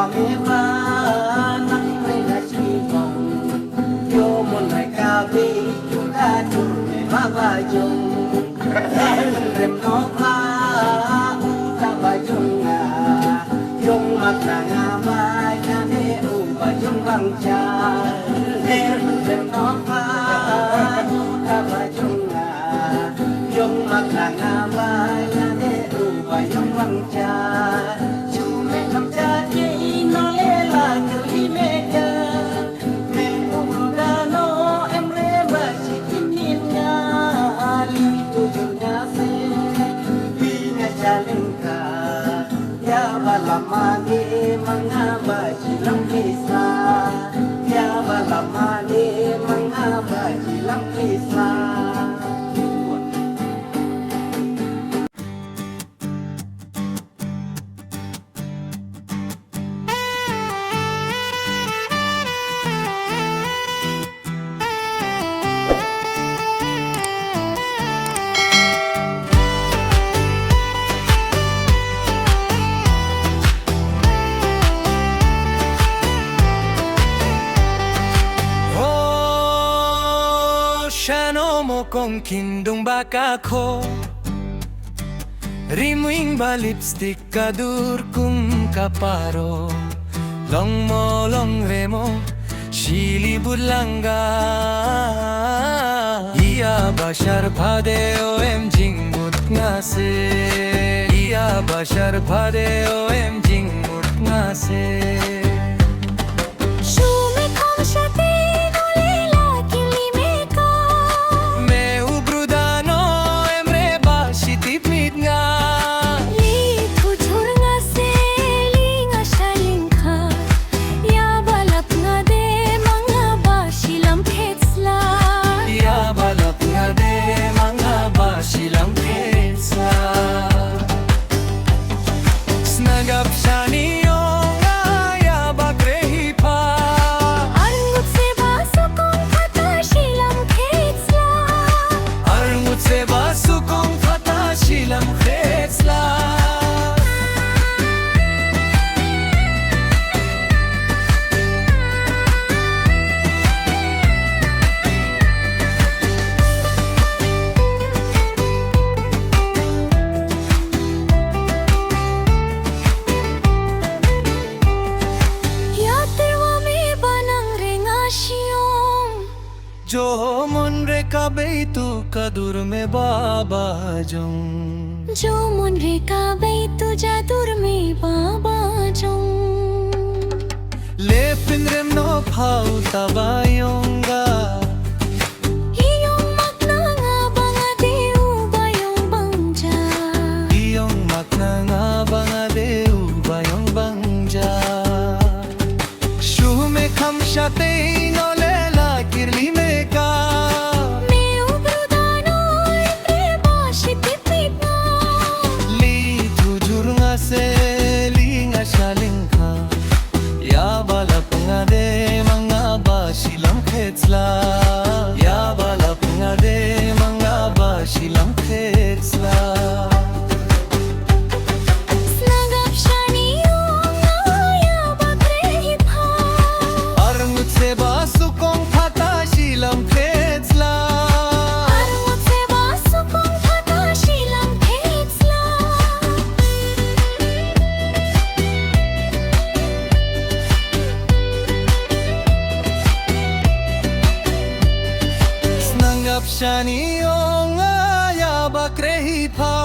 meva nang rena chibong yo mon rai ka bi tu ka tu me ma ba jong rem no pa ta ba jong na jong ma ta nga ba ya ne u ba jong bang cha rem no pa ta ba jong na jong ma ta nga ba ya ne u ba jong bang cha Balamani mga bajilang kisa ya balamani mga bajilang kisa Shano mo kong kindong baka ko Rimuing ba lipstick kadur kung kaparo Long mo long remo Shili budlanga Iya bashar phade o em jing mut nga se Iya bashar phade o em jing mut nga se जो मन रे काबे तू कदूर में बाबा जंग जो मन रे काबे तू जादूर में बाबा जंग ले पिंद्रेम no फाउ तबायोंगा iyong magnangabang adeu bayong bangja iyong magnangabang adeu bayong bangja shume khamshate no lela kirli me Ya bala pengade mangaba silang khetsla Snagap shaniyong aya bakrehi pha Arngut se basukong phata silang khetsla Arngut se basukong phata silang khetsla Shani ong aya bakrehi pha